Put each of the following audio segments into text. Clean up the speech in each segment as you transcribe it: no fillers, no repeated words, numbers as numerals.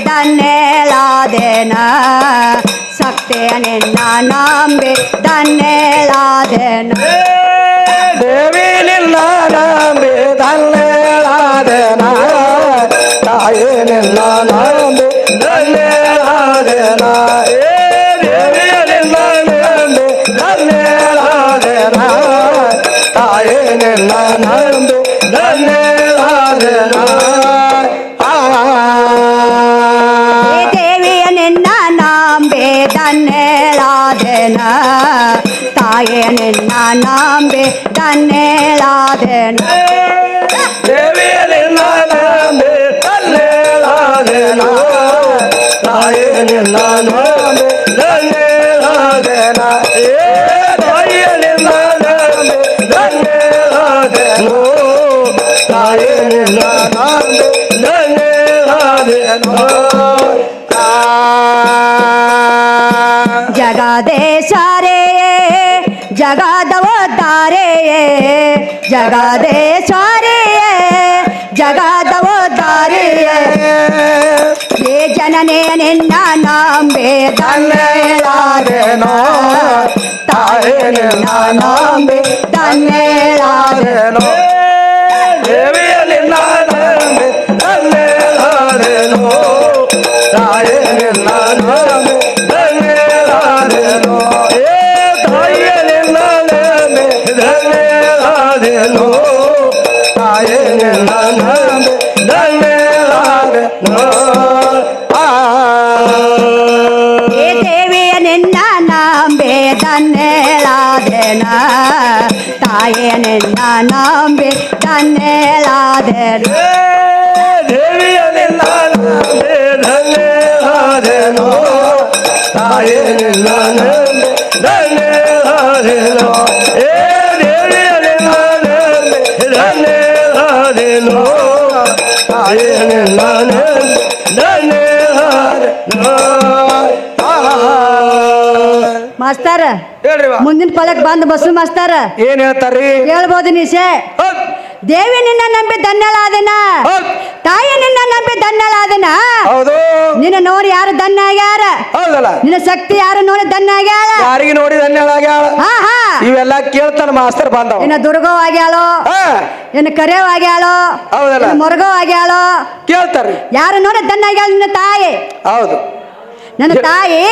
ಧನ್ಯಳಾದೆನ ಶಕ್ತಿಯ ನಿನ್ನ ನಂಬಿ ಧನ್ಯಳಾದೆನ ದೇವಿ ನಿನ್ನ ನಂಬಿ ಧನ್ಯಳಾದೆನ ತಾಯಿ ನಿನ್ನ ನಂಬಿ ಧನ್ಯಳಾದೆನ ದೇವಿ ನಿನ್ನ ನಂಬಿ ಧನ್ಯಳಾದೆನ ತಾಯಿ ನಿನ್ನ ನಂಬಿ ಧನ್ಯಳಾದೆನ ದೇವಿಯ ನಿನ್ನ ನಂಬಿ ಧನ್ಯಳಾದೆನ ತಾಯಿಯ ನಿನ್ನ ನಂಬಿ ಧನ್ಯಳಾದೆನ ದೇವಿಯ ನಿನ್ನ ನಂಬಿ ಧನ್ಯಳಾದೆನ ತಾಯಿ ನಿನ್ನ ನಂಬಿ ಧನ್ಯಳಾದೆನ ತಾಯಿಯ ನಿನ್ನ ನಂಬಿ ಧನ್ಯಳಾದೆನ ತಾಯಿ ನಿನ್ನ ನಂಬಿ ಧನ್ಯಳಾದೆನ ಜಗದೇಶರೇ ಜಗದವತಾರೆ ಜಗದೇಶರೇ ಜಗದವತಾರೆ ಏ ಜನನೇ ನಿನ್ನ ನಂಬೆ ಧನ್ಯಳಾದೆನೋ ತಾಯಿ ನಿನ್ನ ನಂಬಿ ಧನ್ಯಳಾದೆನೋ ದೇವಿಯ ನಿನ್ನ ನಂಬಿ ಧನ್ಯಳಾದೆನೋ ತಾಯಿ ನಿನ್ನ ನಂಬಿ ಧನ್ಯಳಾದೆನೋ ತಾಯಿಯ ನಿನ್ನ ನಂಬಿ ಧನ್ಯಳಾದೆನೋ ತಾಯಿ ನಿನ್ನ ನಂಬಿ ಧನ್ಯಳಾದೆನೋ ಏ ದೇವಿಯ ನಿನ್ನ ನಂಬೆ ಧನ್ಯಳಾದೆನ ತಾಯಿಯ ನಿನ್ನ ನಂಬೆ ಧನ್ಯಳಾದೆನ ದೇವಿಯ ನಿನ್ನ ನಂಬಿ ಧನ್ಯಳಾದೆನೋ ತಾಯಿ ನಿನ್ನ ನಂಬಿ ಧನ್ಯಳಾದೆನೋ ದೇವಿಯ ನಿನ್ನ ನಂಬಿ ಧನ್ಯಳಾದೆನೋ ತಾಯಿ ನಿನ್ನ ನಂಬಿ ಧನ್ಯಳಾದೆನೋ ಮಾಸ್ತರ ಹೇಳ್ರಿ ಮುಂದಿನ ಪದಕ್ ಬಂದು ಬಸ್ಸು ಮಾಸ್ತರ ಏನ್ ಹೇಳ್ತಾರ್ರಿ ಹೇಳ್ಬೋದು ನಿಶೆ ದೇವಿ ನಿನ್ನ ನಂಬಿ ಧನ್ಯಳಾದೆನ ತಾಯಿ ನಿನ್ನ ನಂಬಿ ಧನ್ಯಳಾದೆನ ಹೌದು ನಿನ್ನ ನೋಡಿ ಯಾರು ಧನ್ಯ ಆಗ್ಯಾರ ಹೌದಲ್ಲ ನಿನ್ನ ಶಕ್ತಿ ಯಾರು ನೋಡಿ ಧನ್ಯ ಆಗ್ಯಾಳ ಯಾರಿಗೆ ನೋಡಿ ಧನ್ಯಳಾಗ್ಯಾಳ ಹಾ ಹಾ ಇವೆಲ್ಲ ಕೇಳ್ತಾನ ಮಾಸ್ತರ್ ಬಂದವ ಇನ್ನ ದುರ್ಗೋ ಆಗ್ಯಾಳೋ ಇನ್ನು ಕರೆಯೋ ಆಗ್ಯಾಳೋ ಹೌದಲ್ಲ ಮೊರ್ಗೋ ಆಗ್ಯಾಳೋ ಕೇಳ್ತಾರ್ರಿ ಯಾರು ನೋಡಿ ಧನ್ಯ ಆಗ್ಯಾಳ ನಿನ್ನ ತಾಯಿ ಹೌದು ನನ್ನ ತಾಯಿ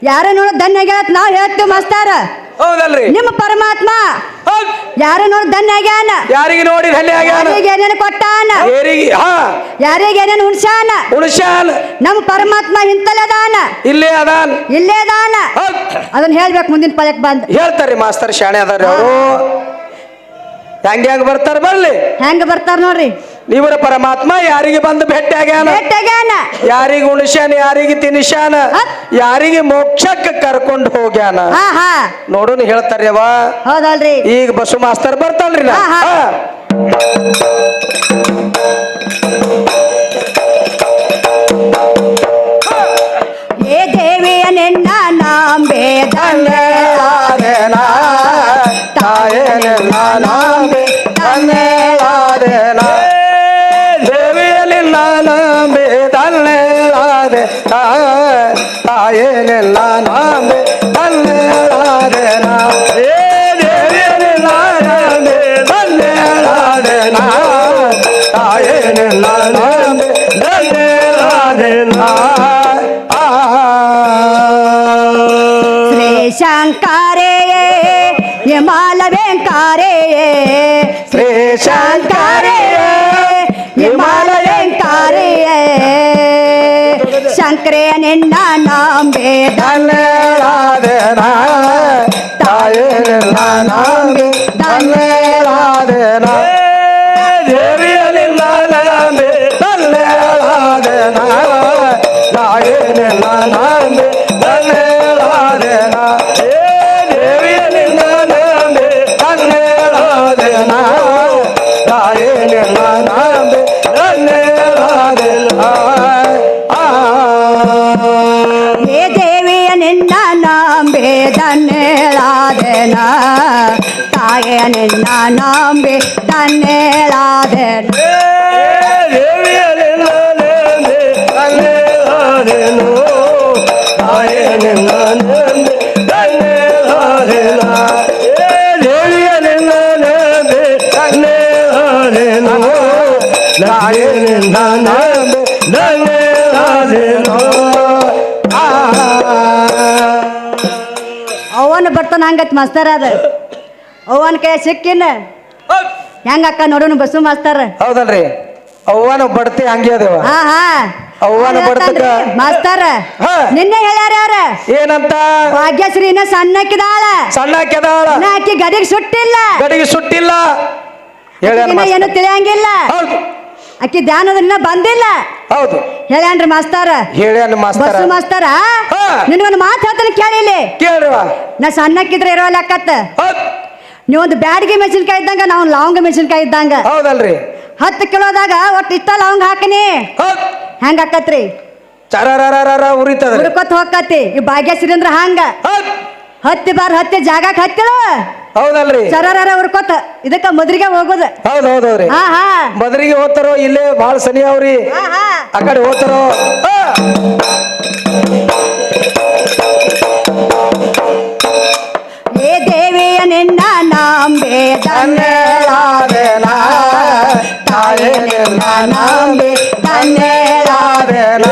ಯಾರು ನೋಡಿ ಧನ್ಯ ಆಗ್ಯಾಳ ಅಂತ ನಾವು ಹೇಳ್ತೀವಿ ಮಾಸ್ತಾರ ಹೌದಲ್ರಿ ನಿಮ್ಮ ಪರಮಾತ್ಮ ಹೌದ್ ಯಾರು ನೋಡಿ ಧನ್ಯ ಆಗ್ಯಾನ ಯಾರಿಗೆ ನೋಡಿ ಧನ್ಯ ಆಗ್ಯಾನ ಯಾರಿಗೆ ಏನೇನು ಕೊಟ್ಟಾನ ಏರಿಗೆ ಯಾರಿಗೆ ಏನೇನು ಉಣ್ಸಾನ ಉಳಿಸ್ಯಾನ ನಮ್ಮ ಪರಮಾತ್ಮ ಇಂತಲೇ ಅದಾನ ಇಲ್ಲೇ ಅದಾನ ಇಲ್ಲೇ ಅದಾನ ಹೌದ್ ಅದನ್ನ ಹೇಳ್ಬೇಕು ಮುಂದಿನ ಪದಕ್ಕೆ ಬಂದ್ ಹೇಳ್ತಾರ್ರಿ ಮಾಸ್ತರ್ ಶಾಣೆ ಅದಾರ್ರಿ ಅವರು ಹೆಂಗ್ ಬರ್ತಾರ ಬರ್ಲಿ ಹೆಂಗ ಬರ್ತಾರ ನೋಡ್ರಿ ಇವರ ಪರಮಾತ್ಮ ಯಾರಿಗೆ ಬಂದು ಭೇಟಿ ಆಗ್ಯಾನ ಭೇಟಿಯಾಗ್ಯಾನ ಯಾರಿಗೆ ಉಣಿಸ್ಯಾನ ಯಾರಿಗೆ ತಿನ್ನಿಸ್ಯಾನ ಯಾರಿಗೆ ಮೋಕ್ಷಕ್ಕೆ ಕರ್ಕೊಂಡು ಹೋಗ್ಯಾನ ಹಾ ಹಾ ನೋಡೋಣ ಹೇಳ್ತಾರ್ರಿ ಅವ ಹೌದಲ್ರಿ ಈಗ ಬಸ್ಸು ಮಾಸ್ತರ್ ಬರ್ತಾಳ್ರಿ ನಾ ಹಾ, ಹಾ. ಏ ದೇವಿಯ ನಿನ್ನ ನಂಬೆ ಧನ್ಯಳಾದೆನ ತಾಯಿ ನಿನ್ನ ನಂಬಿ ಧನ್ಯಳಾದೆನ ದೇವಿಯ ನಿನ್ನ ನಂಬಿ ಧನ್ಯಳಾದೆನ ತಾಯಿ ನಿನ್ನ ನಂಬಿ ಧನ್ಯಳಾದೆನ ದೇವಿಯ ನಿನ್ನ ನಂಬಿ ಧನ್ಯಳಾದೆನ ತಾಯಿ ನಿನ್ನ ನಂಬಿ ಧನ್ಯಳಾದೆನ ಶ್ರೀ ಶಂಕರೇ ಹಿಮಾಲ ವೆಂಕರೇ ಶ್ರೀ ಶಂಕರೇ ಹಿಮಾಲ ವೆಂಕರೇ ಶಂಕರೇ ನಿನ್ನ ನಂಬೆ ಧನ್ಯಳಾದೆನ ತಾಯಿ ನಿನ್ನ ನಂಬಿ ಧನ್ಯಳಾದೆನ ದೇವಿಯ ನಿನ್ನ ನಂಬಿ ಧನ್ಯಳಾದೆನ ತಾಯಿ ನಿನ್ನ ನಂಬಿ ಧನ್ಯಳಾದೆನ ದೇವಿಯ ನಿನ್ನ ನಂಬಿ ಧನ್ಯಳಾದೆನ ತಾಯಿ ನಿನ್ನ ನಂಬಿ ಧನ್ಯಳಾದೆನ ಏ ದೇವಿಯ ನಿನ್ನ ನಂಬೆ ಧನ್ಯಳಾದೆನ ತಾಯಿಯ ನಿನ್ನ ನಂಬೆ ಧನ್ಯಳಾದೆನ ದೇವಿಯ ನಿನ್ನ ನಂಬಿ ಧನ್ಯ ತಾಯೇ ನಿನ್ನ ನಂಬಿ ಧನ್ಯಳಾದೆನೋ. ಅವನು ಬರ್ತಾನ ಹಂಗತ್ ಮಾಸ್ತರ್ ಅದ ಅವನ ಕೈ ಸಿಕ್ಕಿನ ಹೆಂಗಕ್ಕ ನೋಡೋನು ಬಸ್ಸು ಮಾಸ್ತರ್. ಹೌದಲ್ರಿ ಅವ್ವನ ಬಡ್ತಿ ಹಂಗೆ ಅದೇವ. ಹಾ ಹಾ ಅವ್ವನ ಬಡ್ತಕ್ಕ ಮಾಸ್ತರ್ ಹಾ. ನಿನ್ನೆ ಹೇಳ್ಯಾರ ಅವ್ರ ಏನಂತ ಭಾಗ್ಯಶ್ರೀನ ಸಣ್ಣಕ್ಕಿದಾಳ ಸಣ್ಣಕ್ಕೆದಾಳ ಆಕಿ ಗಡಿಗೆ ಸುಟ್ಟಿಲ್ಲ ಗಡಿಗೆ ಸುಟ್ಟಿಲ್ಲ ಹೇಳ್ಯಾನ ಇನ್ನ ಏನು ಮಾಸ್ತರ್. ತಿಳಿಯಂಗಿಲ್ಲ ಹೌದು ಆಕಿ ಧ್ಯಾನದನ್ನ ಬಂದಿಲ್ಲ ಹೌದು ಹೇಳ್ಯಾನ್ರಿ ಮಾಸ್ತಾರ ಹೇಳ್ಯಾನ ಮಾಸ್ತರ. ಬಸ್ಸು ಮಾಸ್ತಾರ ಹಾ. ನಿನ್ಗೊಂದು ಮಾತು ಹೇಳ್ತಾನೆ ಕೇಳಿಲಿ. ಕೇಳ್ರಿವ. ನಾ ಸಣ್ಣಕ್ಕಿದ್ರೆ ಇರೋ ಲೆಕ್ಕತ್ತ ಹೌದ್ ನೀವೊಂದು ಬ್ಯಾಡಿಗೆ ಮೆಣಸಿನ್ಕಾಯಿ ಇದ್ದಂಗ ನಾವು ಲವಂಗ ಮೆಣಸಿನ್ಕಾಯಿ ಇದ್ದಂಗ ಹೌದಲ್ರಿ 10 ಕಿಲೋದಾಗ ಒಟ್ಟು ಇಷ್ಟ ಲವಂಗ ಹಾಕಿನಿ ಹೌದ್ ಹೆಂಗ ಆಕತ್ರಿ ಚರರರರ ಉರಿತದ್ರಿ. ಹುಡ್ಕೊತ್ ಹೋಗತಿ ಈ ಭಾಗ್ಯಶ್ರೀ ಅಂದ್ರ ಹಂಗ ಹೌದ್ ಹತ್ತಿ ಜಾಗಕ್ಕೆ ಹತ್ತಿಳ ಹೌದಲ್ರಿ ಚರರ ಹುಡ್ಕೊತ ಇದಕ್ಕ ಮದ್ರಿಗೆ ಹೋಗೋದು. ಹೌದ್ ಹೌದವ್ರಿ ಹಾ ಹಾ ಬದ್ರಿಗೆ ಹೋಗ್ತಾರೋ ಇಲ್ಲೇ ಬಾಳ ಸನಿ ಅವ್ರಿ ಹಾ ಹಾ ಆ ಕಡೆ ಹೋಗ್ತಾರೋ. ಏ ದೇವಿಯ ನಿನ್ನ ನಾಂಬೆ ಧನ್ಯಳಾದೆನ ತಾಯೇ ನಿನ್ನ ನಾಂಬೆ ಧನ್ಯಳಾದೆನ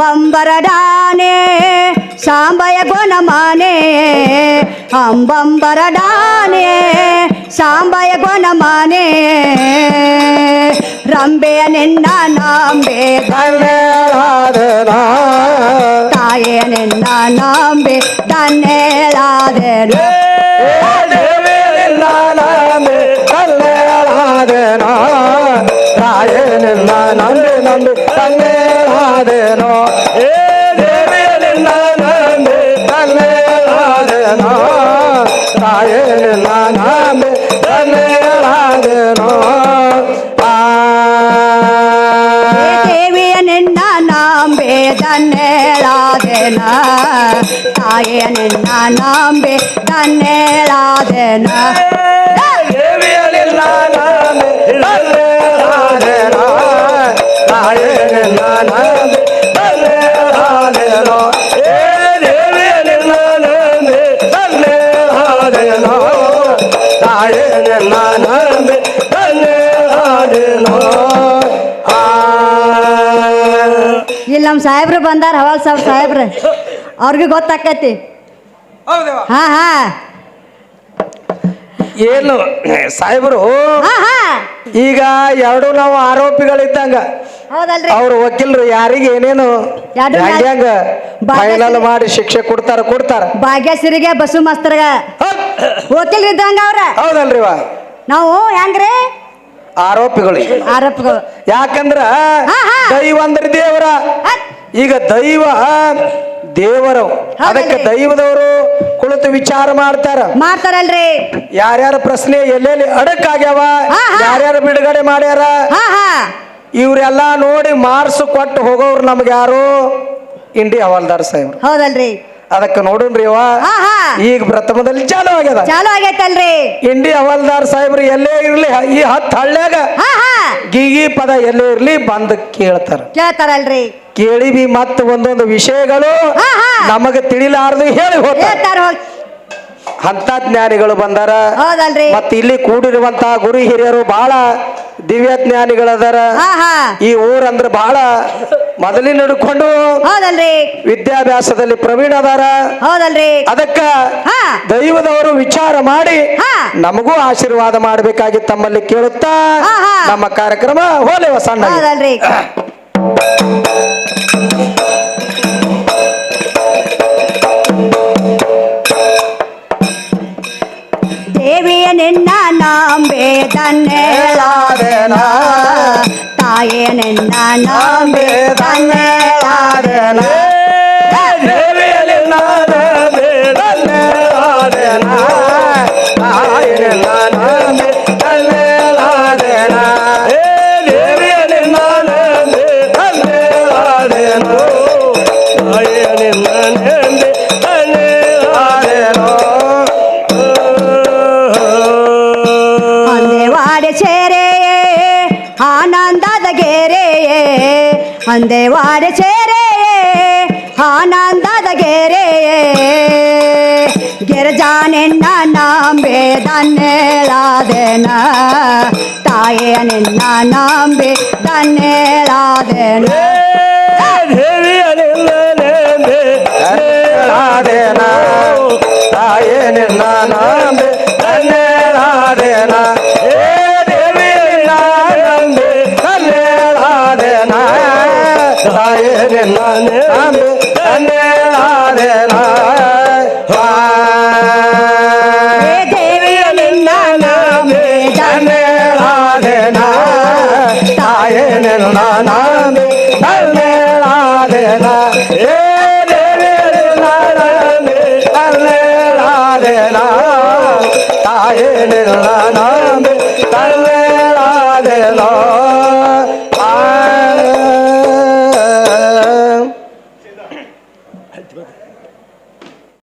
ಅಂಬಂಬರಡಾನೆ ಸಾಂಬಯ ಗುಣಮಾನೆ ಅಂಬಂಬರಡಾನೆ ಸಾಂಬಯ ಗುಣಮಾನೆ ರಂಬೆಯ ನಿನ್ನ ನಾಂಬೆ ಧನ್ಯಳಾದೆನ ತಾಯೇ ನಿನ್ನ ನಾಂಬೆ ಧನ್ಯಳಾದೆನ ತಾಯೇ ನಿನ್ನ ನಂಬಿ ನಂಬಿ ಧನ್ಯಳಾದೆನೋ. ಏ ದೇವಿ ನಿನ್ನ ನಂಬಿ ಧನ್ಯಳಾದೆನೋ. ತಾಯೇ ನಿನ್ನ ನಂಬಿ ಧನ್ಯಳಾದೆನೋ. ಏ ದೇವಿಯ ನಿನ್ನ ನಾಂಬೆ ಧನ್ಯಳಾದೆನ ತಾಯೇ ನಿನ್ನ ನಾಂಬೆ ಧನ್ಯಳಾದೆನ ಇಲ್ಲಿ ನಮ್ಮ ಸಾಹೇಬ್ರು ಬಂದಾರ ಹವಾಲ್ ಸಾಹೇಬ್ರು ಅವ್ರಿಗೆ ಗೊತ್ತಾಕೈತಿ. ಹಾ ಹಾ ಏನು ಸಾಹೇಬರು ಹಾ ಹಾ ಈಗ ಎರಡು ನಾವು ಆರೋಪಿಗಳಿದ್ದಂಗ ಹೌದಲ್ರಿ ಅವ್ರ ವಕೀಲರು ಯಾರಿಗೆ ಏನೇನು ಎರಡು ಹೆಂಗ ಫೈನಲ್ ಮಾಡಿ ಶಿಕ್ಷೆ ಕೊಡ್ತಾರ. ಭಾಗ್ಯಶ್ರೀಗೆ ಬಸ್ಸು ಮಾಸ್ತರ್ಗ ವಕೀಲ್ರು ಇದ್ದಂಗ ಅವ್ರ ಹೌದಲ್ರಿವ ನಾವು ಹೆಂಗ್ರಿ ಆರೋಪಿಗಳು ಆರೋಪಗಳು ಯಾಕಂದ್ರ ಹಾ, ಹಾ. ದೈವ ಅಂದ್ರೆ ದೇವರ ಈಗ ದೈವ ದೇವರು ಅದಕ್ಕೆ ದೈವದವರು ಕುಳಿತು ವಿಚಾರ ಮಾಡ್ತಾರಲ್ರಿ ಯಾರ್ಯಾರ ಪ್ರಶ್ನೆ ಎಲ್ಲೆಲ್ಲಿ ಅಡಕ್ಕಾಗ್ಯಾವ ಹಾ, ಹಾ. ಯಾರ್ಯಾರು ಬಿಡುಗಡೆ ಮಾಡ್ಯಾರ ಹಾ ಹಾ ಇವ್ರೆಲ್ಲಾ ನೋಡಿ ಮಾರ್ಕ್ಸ್ ಕೊಟ್ಟು ಹೋಗೋರು ನಮ್ಗೆ ಯಾರು ಇಂಡಿ ಹವಾಲ್ದಾರ್ ಸಾಹೇಬ್ರು ಹೌದಲ್ರಿ ಅದಕ್ಕೆ ನೋಡ್ರಿ ಅವ ಹಾ ಹಾ ಈಗ ಪ್ರಥಮದಲ್ಲಿ ಚಾಲು ಆಗ್ಯದ ಚಾಲು ಆಗೈತಲ್ರಿ ಇಂಡಿ ಹವಾಲ್ದಾರ್ ಸಾಹೇಬ್ರು ಎಲ್ಲೇ ಇರ್ಲಿ ಈ 10 ಹಳ್ಳ್ಯಾಗ ಹಾ ಹಾ ಗೀಗಿ ಪದ ಎಲ್ಲೇ ಇರ್ಲಿ ಬಂದ್ ಕೇಳ್ತಾರಲ್ರಿ ಕೇಳಿ ಬಿ ಮತ್ತ ಒಂದೊಂದು ವಿಷಯಗಳು ಹಾ, ಹಾ. ನಮಗೆ ತಿಳಿಲಾರ್ದು ಹೇಳಿ ಹೋಗ್ತಾರ ಹೇಳ್ತಾರ ಅಂತ ಜ್ಞಾನಿಗಳು ಬಂದಾರ ಹೌದಲ್ರಿ ಮತ್ತ ಇಲ್ಲಿ ಕೂಡಿರುವಂತಹ ಗುರು ಹಿರಿಯರು ಬಹಳ ದಿವ್ಯ ಜ್ಞಾನಿಗಳದಾರ ಹಾ ಹಾ ಈ ಊರಂದ್ರ ಬಹಳ ಮೊದಲಿನ ಹಿಡ್ಕೊಂಡು ಹೌದಲ್ರಿ ವಿದ್ಯಾಭ್ಯಾಸದಲ್ಲಿ ಪ್ರವೀಣ ಅದಾರ ಹೌದಲ್ರಿ ಅದಕ್ಕ ಹಾ ದೈವದವರು ವಿಚಾರ ಮಾಡಿ ಹಾ. ನಮಗೂ ಆಶೀರ್ವಾದ ಮಾಡಬೇಕಾಗಿ ತಮ್ಮಲ್ಲಿ ಕೇಳುತ್ತಾ ಹಾ, ಹಾ. ನಮ್ಮ ಕಾರ್ಯಕ್ರಮ ಹೋಲೆವ ಸಣ್ಣ ಹೌದಲ್ರಿ ದೇವಿಯ ನಿನ್ನ ನಾಂಬೆ ಧನ್ಯಳಾದೆನ ತಾಯೇ ನಿನ್ನ ನಾಂಬೆ ಧನ್ಯಳಾದೆನ ಒಂದೇ ವಾರ ಸೇರೆ ಆನಂದದ ಗೆರೆ ಗಿರಜಾನೆನ್ನ ನಂಬೆ ದನ್ನೇಳಾದೆನ ತಾಯಿಯ ನಿನ್ನ ನಂಬಿ ದನ್ನೇಳಾದೆನ ಧನ್ಯಳಾದೆನ ತಾಯೇ ನಿನ್ನ ನಂಬಿ ಧನ್ಯಳಾದೆನ ದೇವಿ ನಿನ್ನ ನಂಬಿ ಧನ್ಯಳಾದೆನ ತಾಯೇ ನಿನ್ನ ನಂಬಿ ಧನ್ಯಳಾದೆನ ದೇವಿಯ ನಿನ್ನ ನಂಬಿ ಧನ್ಯಳಾದೆನ ತಾಯೇ ನಿನ್ನ ನಂಬಿ ಧನ್ಯಳಾದೆನ ತಾಯೇ ನಿನ್ನ ನಂಬಿ ಧನ್ಯಳಾದೆನ